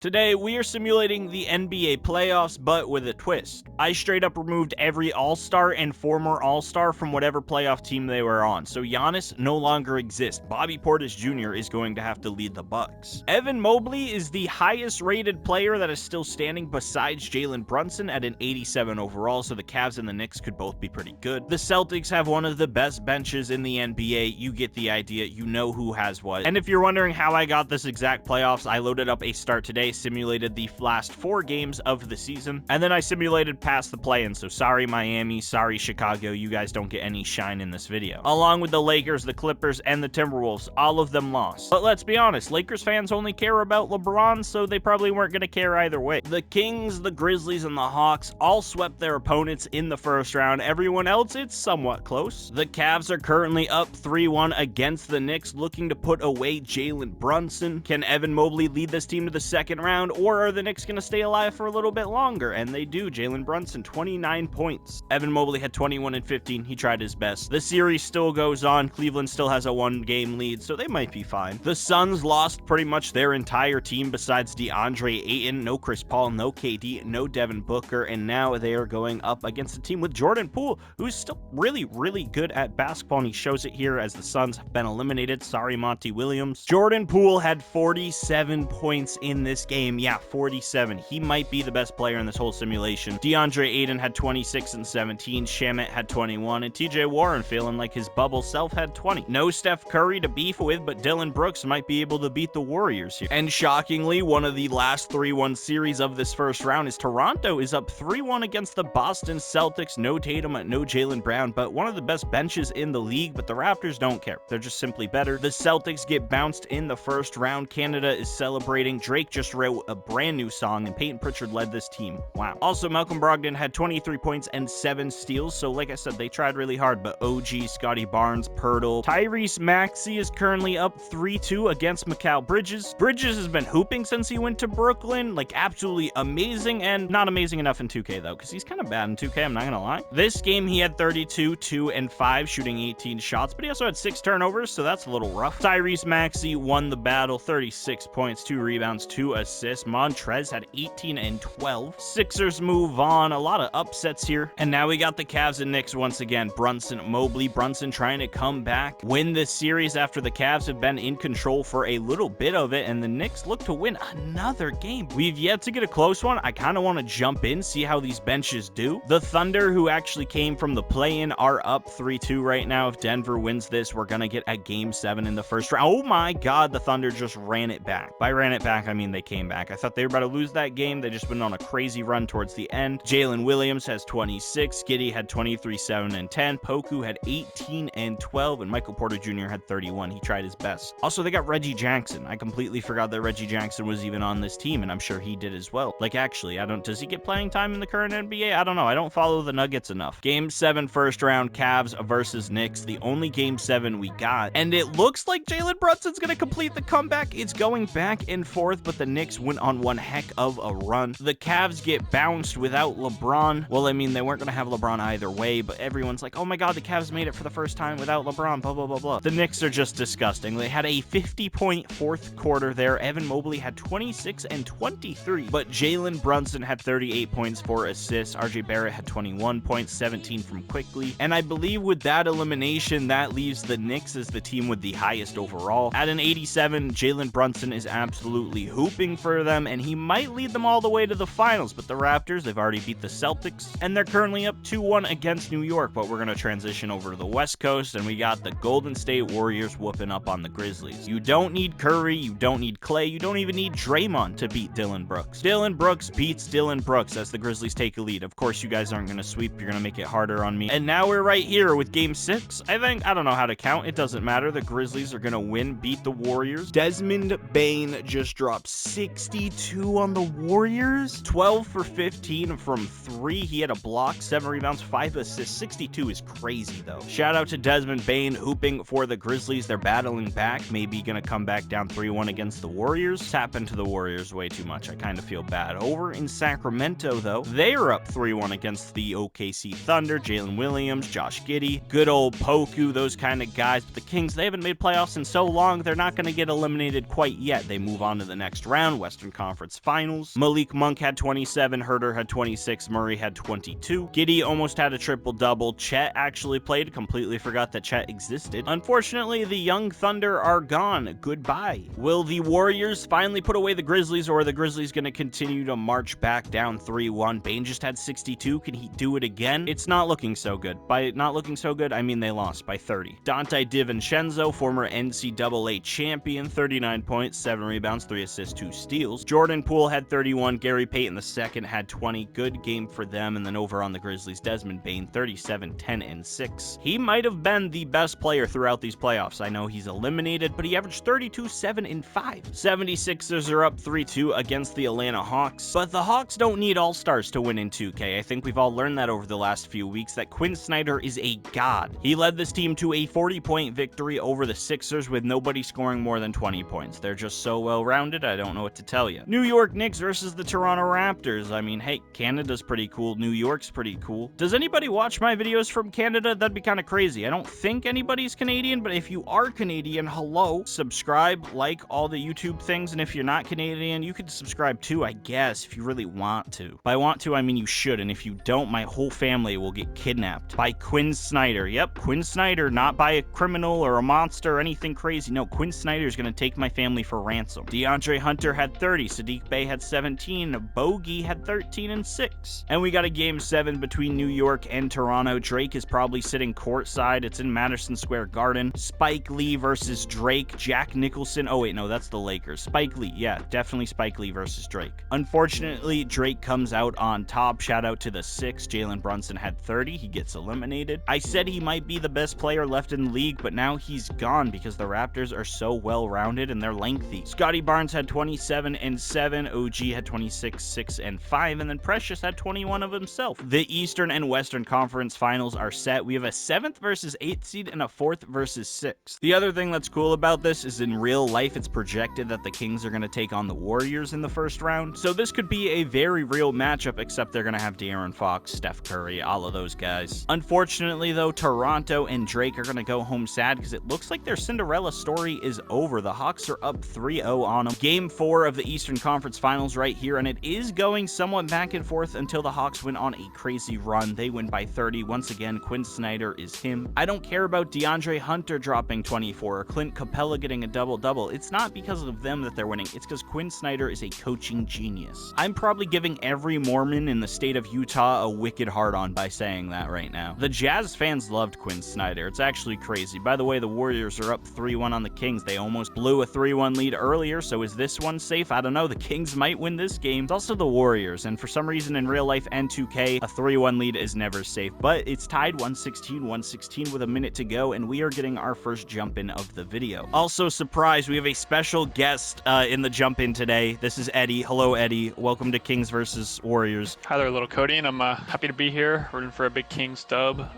Today, we are simulating the NBA playoffs, but with a twist. I straight up removed every All-Star and former All-Star from whatever playoff team they were on, so Giannis no longer exists. Bobby Portis Jr. is going to have to lead the Bucks. Evan Mobley is the highest rated player that is still standing besides Jalen Brunson at an 87 overall, so the Cavs and the Knicks could both be pretty good. The Celtics have one of the best benches in the NBA. You get the idea. You know who has what. And if you're wondering how I got this exact playoffs, I loaded up a start today, simulated the last 4 games of the season, and then I simulated past the play-in, so sorry Miami, sorry Chicago, you guys don't get any shine in this video. Along with the Lakers, the Clippers, and the Timberwolves, all of them lost. But let's be honest, Lakers fans only care about LeBron, so they probably weren't going to care either way. The Kings, the Grizzlies, and the Hawks all swept their opponents in the first round. Everyone else, it's somewhat close. The Cavs are currently up 3-1 against the Knicks, looking to put away Jalen Brunson. Can Evan Mobley lead this team to the second round, or are the Knicks going to stay alive for a little bit longer? And they do. Jalen Brunson, 29 points. Evan Mobley had 21 and 15. He tried his best. The series still goes on. Cleveland still has a 1-game lead, so they might be fine. The Suns lost pretty much their entire team besides DeAndre Ayton. No Chris Paul, no KD, no Devin Booker, and now they are going up against a team with Jordan Poole, who's still really, really good at basketball, and he shows it here as the Suns have been eliminated. Sorry, Monty Williams. Jordan Poole had 47 points in this game. Yeah, 47. He might be the best player in this whole simulation. DeAndre Ayton had 26 and 17. Shamet had 21. And TJ Warren, feeling like his bubble self, had 20. No Steph Curry to beef with, but Dylan Brooks might be able to beat the Warriors here. And shockingly, one of the last 3-1 series of this first round is Toronto is up 3-1 against the Boston Celtics. No Tatum, no Jaylen Brown, but one of the best benches in the league. But the Raptors don't care. They're just simply better. The Celtics get bounced in the first round. Canada is celebrating. Drake just wrote a brand new song, and Peyton Pritchard led this team. Wow. Also, Malcolm Brogdon had 23 points and 7 steals, so like I said, they tried really hard, but OG, Scotty Barnes, Pirtle, Tyrese Maxey is currently up 3-2 against Mikal Bridges. Bridges has been hooping since he went to Brooklyn, like absolutely amazing, and not amazing enough in 2K though, because he's kind of bad in 2K, I'm not gonna lie. This game, he had 32, 2, and 5, shooting 18 shots, but he also had 6 turnovers, so that's a little rough. Tyrese Maxey won the battle, 36 points, 2 rebounds, 2 assists. Montrez had 18 and 12. Sixers move on. A lot of upsets here. And now we got the Cavs and Knicks once again. Brunson, Mobley. Brunson trying to come back, win this series after the Cavs have been in control for a little bit of it, and the Knicks look to win another game. We've yet to get a close one. I kind of want to jump in, see how these benches do. The Thunder, who actually came from the play-in, are up 3-2 right now. If Denver wins this, we're going to get a Game 7 in the first round. Oh my God, the Thunder just ran it back. By ran it back, I mean they came back. I thought they were about to lose that game. They just went on a crazy run towards the end. Jalen Williams has 26. Giddey had 23, 7, and 10. Poku had 18 and 12. And Michael Porter Jr. had 31. He tried his best. Also, they got Reggie Jackson. I completely forgot that Reggie Jackson was even on this team, and I'm sure he did as well. Like, actually, does he get playing time in the current NBA? I don't know. I don't follow the Nuggets enough. Game 7, first round, Cavs versus Knicks. The only Game 7 we got. And it looks like Jalen Brunson's going to complete the comeback. It's going back and forth, but the Knicks went on one heck of a run. The Cavs get bounced without LeBron. Well, I mean, they weren't going to have LeBron either way, but everyone's like, oh my God, the Cavs made it for the first time without LeBron, blah, blah, blah, blah. The Knicks are just disgusting. They had a 50-point fourth quarter there. Evan Mobley had 26 and 23, but Jalen Brunson had 38 points, 4 assists. RJ Barrett had 21 points, 17 from Quickly. And I believe with that elimination, that leaves the Knicks as the team with the highest overall. At an 87, Jalen Brunson is absolutely hooping for them, and he might lead them all the way to the finals, but the Raptors, they've already beat the Celtics, and they're currently up 2-1 against New York, but we're going to transition over to the West Coast, and we got the Golden State Warriors whooping up on the Grizzlies. You don't need Curry, you don't need Clay, you don't even need Draymond to beat Dylan Brooks. Dylan Brooks beats Dylan Brooks as the Grizzlies take a lead. Of course, you guys aren't going to sweep, you're going to make it harder on me. And now we're right here with Game 6. I don't know how to count, it doesn't matter. The Grizzlies are going to win, beat the Warriors. Desmond Bane just dropped 62 on the Warriors. 12 for 15 from 3. He had a block, 7 rebounds, 5 assists. 62 is crazy, though. Shout out to Desmond Bane hooping for the Grizzlies. They're battling back. Maybe going to come back down 3-1 against the Warriors. Tap into the Warriors way too much. I kind of feel bad. Over in Sacramento, though, they are up 3-1 against the OKC Thunder. Jalen Williams, Josh Giddey, good old Poku, those kind of guys. But the Kings, they haven't made playoffs in so long, they're not going to get eliminated quite yet. They move on to the next round. round, Western Conference Finals. Malik Monk had 27, Herter had 26, Murray had 22. Giddey almost had a triple-double. Chet actually played. Completely forgot that Chet existed. Unfortunately, the Young Thunder are gone. Goodbye. Will the Warriors finally put away the Grizzlies, or are the Grizzlies going to continue to march back down 3-1? Bane just had 62. Can he do it again? It's not looking so good. By not looking so good, I mean they lost by 30. Dante DiVincenzo, former NCAA champion, 39 points, 7 rebounds, 3 assists, 2 steals. Jordan Poole had 31. Gary Payton II had 20. Good game for them. And then over on the Grizzlies, Desmond Bane, 37, 10, and 6. He might have been the best player throughout these playoffs. I know he's eliminated, but he averaged 32, 7, and 5. 76ers are up 3-2 against the Atlanta Hawks, but the Hawks don't need all-stars to win in 2K. I think we've all learned that over the last few weeks, that Quinn Snyder is a god. He led this team to a 40-point victory over the Sixers with nobody scoring more than 20 points. They're just so well-rounded, I don't know what to tell you. New York Knicks versus the Toronto Raptors. I mean, hey, Canada's pretty cool. New York's pretty cool. Does anybody watch my videos from Canada? That'd be kind of crazy. I don't think anybody's Canadian, but if you are Canadian, hello. Subscribe, like all the YouTube things, and if you're not Canadian, you could subscribe too, I guess, if you really want to. By want to, I mean you should, and if you don't, my whole family will get kidnapped by Quinn Snyder. Yep, Quinn Snyder, not by a criminal or a monster or anything crazy. No, Quinn Snyder's gonna take my family for ransom. DeAndre Hunter had 30, Sadiq Bey had 17, Bogey had 13 and 6. And we got a game 7 between New York and Toronto. Drake is probably sitting courtside. It's in Madison Square Garden. Spike Lee versus Drake. Jack Nicholson. Oh wait, no, that's the Lakers. Spike Lee, yeah, definitely Spike Lee versus Drake. Unfortunately, Drake comes out on top. Shout out to the 6. Jalen Brunson had 30. He gets eliminated. I said he might be the best player left in the league, but now he's gone because the Raptors are so well-rounded and they're lengthy. Scotty Barnes had 27 and 7. OG had 26, 6, and 5. And then Precious had 21 of himself. The Eastern and Western Conference Finals are set. We have a 7th versus 8th seed and a 4th versus 6th. The other thing that's cool about this is in real life, it's projected that the Kings are going to take on the Warriors in the first round. So this could be a very real matchup, except they're going to have De'Aaron Fox, Steph Curry, all of those guys. Unfortunately, though, Toronto and Drake are going to go home sad because it looks like their Cinderella story is over. The Hawks are up 3-0 on them. Game 4 of the Eastern Conference Finals right here, and it is going somewhat back and forth until the Hawks went on a crazy run. They win by 30. Once again, Quinn Snyder is him. I don't care about DeAndre Hunter dropping 24 or Clint Capella getting a double-double. It's not because of them that they're winning. It's because Quinn Snyder is a coaching genius. I'm probably giving every Mormon in the state of Utah a wicked hard-on by saying that right now. The Jazz fans loved Quinn Snyder. It's actually crazy. By the way, the Warriors are up 3-1 on the Kings. They almost blew a 3-1 lead earlier, so is this one safe? I don't know. The Kings might win this game. It's also the Warriors, and for some reason in real life and 2K, a 3-1 lead is never safe, but it's tied 116 with a minute to go, and we are getting our first jump in of the video. Also, surprise, we have a special guest in the jump in today. This is Eddie. Hello, Eddie. Welcome to Kings versus Warriors. Hi there, little Cody, and I'm happy to be here, rooting for a big Kings dub.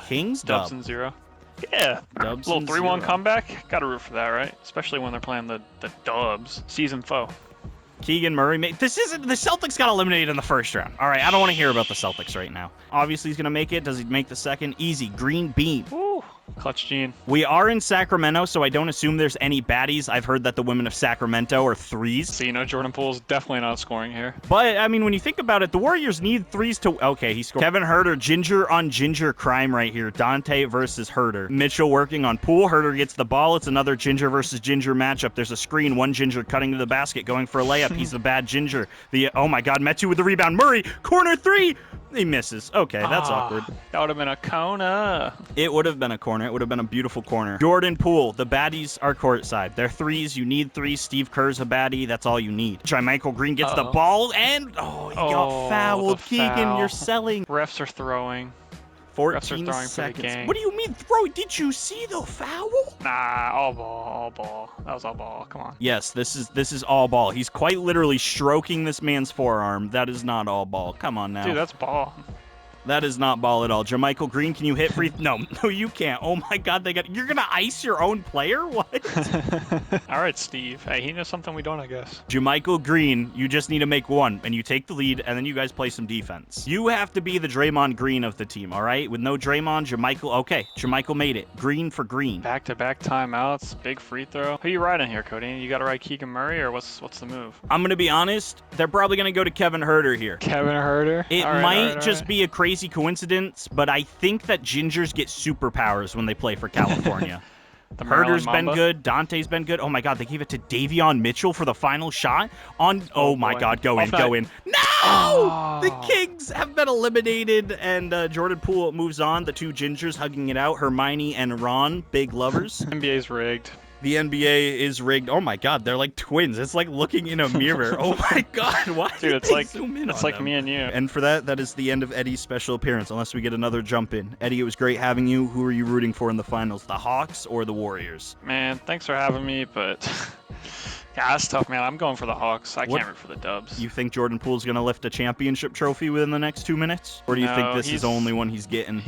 Kings dub? Dubs and 0. Yeah, Dubs little and 3-1 0. comeback. Gotta root for that, right? Especially when they're playing the Dubs, season foe. Keegan Murray. The Celtics got eliminated in the first round. All right, I don't want to hear about the Celtics right now. Obviously, he's going to make it. Does he make the second? Easy. Green bean. Woo. Clutch Gene. We are in Sacramento, so I don't assume there's any baddies. I've heard that the women of Sacramento are threes. So, you know, Jordan Poole's definitely not scoring here. But, I mean, when you think about it, the Warriors need threes to... Okay, he scored. Kevin Huerter, ginger on ginger crime right here. Dante versus Huerter. Mitchell working on Poole. Huerter gets the ball. It's another ginger versus ginger matchup. There's a screen. One ginger cutting to the basket, going for a layup. He's the bad ginger. Oh, my God. Metu with the rebound. Murray, corner 3. He misses. Okay, that's awkward. That would have been a corner. It would have been a corner. It would have been a beautiful corner. Jordan Poole. The baddies are courtside. They're threes. You need threes. Steve Kerr's a baddie. That's all you need. Michael Green gets the ball, and he got fouled. Keegan, you're selling. Refs are throwing. 14 throwing seconds. for the game. What do you mean throw? Did you see the foul? Nah, all ball. That was all ball. Come on. Yes, this is all ball. He's quite literally stroking this man's forearm. That is not all ball. Come on now. Dude, that's ball. That is not ball at all. Jermichael Green, can you hit free? No, you can't. Oh my God, you're gonna ice your own player? What? All right, Steve. Hey, he knows something we don't, I guess. Jermichael Green, you just need to make one, and you take the lead, and then you guys play some defense. You have to be the Draymond Green of the team, all right? With no Draymond, Jermichael, okay, Jermichael made it. Green for Green. Back-to-back timeouts, big free throw. Who you riding here, Cody? You got to ride Keegan Murray, or what's the move? I'm gonna be honest, they're probably gonna go to Kevin Huerter here. Kevin Huerter? It might just be a crazy coincidence, but I think that Gingers get superpowers when they play for California. Herder's been good. Dante's been good. Oh my God, they gave it to Davion Mitchell for the final shot. Oh my God, go in. No! Oh. The Kings have been eliminated, and Jordan Poole moves on. The two Gingers hugging it out. Hermione and Ron, big lovers. NBA's rigged. The NBA is rigged. Oh my God, they're like twins. It's like looking in a mirror. Oh my God, why Dude, did they zoom in it's on like them? Me and you. And for that is the end of Eddie's special appearance, unless we get another jump in. Eddie, it was great having you. Who are you rooting for in the finals, the Hawks or the Warriors? Man, thanks for having me, but yeah, that's tough, man. I'm going for the Hawks. I can't root for the Dubs. You think Jordan Poole's going to lift a championship trophy within the next 2 minutes? Or do you think this is the only one he's getting?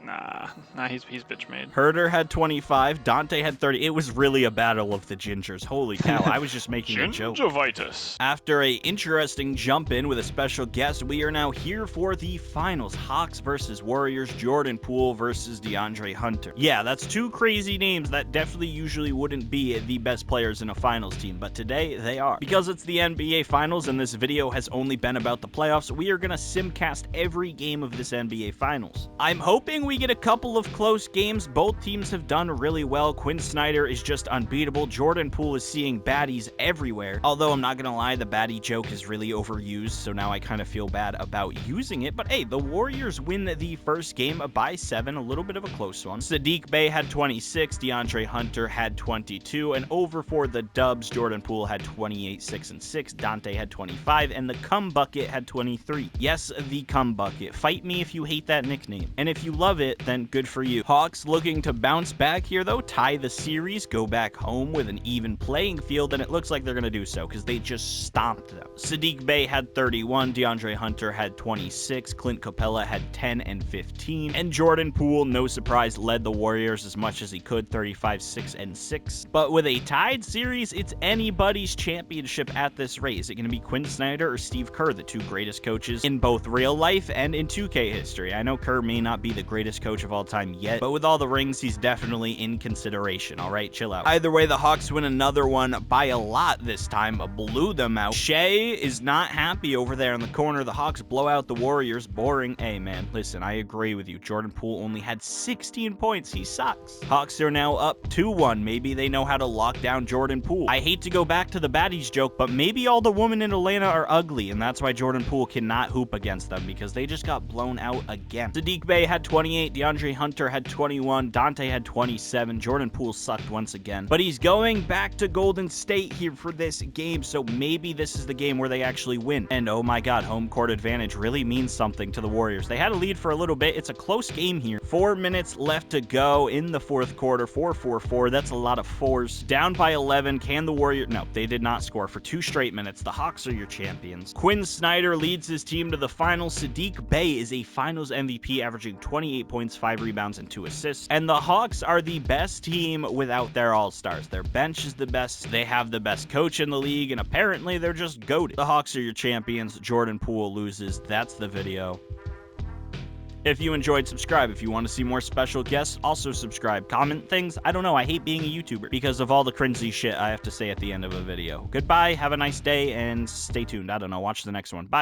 Nah, he's bitch made. Herder had 25, Dante had 30. It was really a battle of the Gingers. Holy cow, I was just making a joke. Gingivitis. After a interesting jump in with a special guest, we are now here for the finals. Hawks versus Warriors, Jordan Poole versus DeAndre Hunter. Yeah, that's two crazy names that definitely usually wouldn't be the best players in a finals team, but today they are. Because it's the NBA finals and this video has only been about the playoffs, we are gonna simcast every game of this NBA finals. I'm hoping we get a couple of close games. Both teams have done really well. Quinn Snyder is just unbeatable. Jordan Poole is seeing baddies everywhere. Although I'm not gonna lie, the baddie joke is really overused, so now I kind of feel bad about using it. But hey, the Warriors win the first game by 7, a little bit of a close one. Saddiq Bey had 26, DeAndre Hunter had 22, and over for the Dubs, Jordan Poole had 28, 6 and 6, Dante had 25, and the Cum Bucket had 23. Yes, the Cum Bucket. Fight me if you hate that nickname. And if you love it, then good for you. Hawks looking to bounce back here though, tie the series, go back home with an even playing field, and it looks like they're gonna do so because they just stomped them. Saddiq Bey had 31, DeAndre Hunter had 26, Clint Capella had 10 and 15, and Jordan Poole, no surprise, led the Warriors as much as he could, 35, 6 and 6. But with a tied series, it's anybody's championship at this rate. Is it gonna be Quinn Snyder or Steve Kerr, the two greatest coaches in both real life and in 2K history? I know Kerr may not be the greatest coach of all time yet, but with all the rings, he's definitely in consideration. All right, chill out. Either way, the Hawks win another one by a lot this time, blew them out. Shea is not happy over there in the corner. The Hawks blow out the Warriors. Boring. Hey man, listen, I agree with you. Jordan Poole only had 16 points. He sucks. Hawks are now up 2-1. Maybe they know how to lock down Jordan Poole. I hate to go back to the baddies joke, but maybe all the women in Atlanta are ugly, and that's why Jordan Poole cannot hoop against them, because they just got blown out again. Saddiq Bey had 28, DeAndre Hunter had 21, Dante had 27, Jordan Poole sucked once again. But he's going back to Golden State here for this game, so maybe this is the game where they actually win. And oh my God, home court advantage really means something to the Warriors. They had a lead for a little bit. It's a close game here. 4 minutes left to go in the fourth quarter. 4-4-4. That's a lot of fours. Down by 11. Can the Warriors? No, they did not score for 2 straight minutes. The Hawks are your champions. Quinn Snyder leads his team to the finals. Saddiq Bey is a finals MVP, averaging 28 points, 5 rebounds, and 2 assists. And the Hawks are the best team without their all-stars. Their bench is the best. They have the best coach in the league, and apparently they're just goated. The Hawks are your champions. Jordan Poole loses. That's the video. If you enjoyed, subscribe. If you want to see more special guests, also subscribe. Comment things. I don't know. I hate being a YouTuber because of all the cringy shit I have to say at the end of a video. Goodbye. Have a nice day and stay tuned. I don't know. Watch the next one. Bye.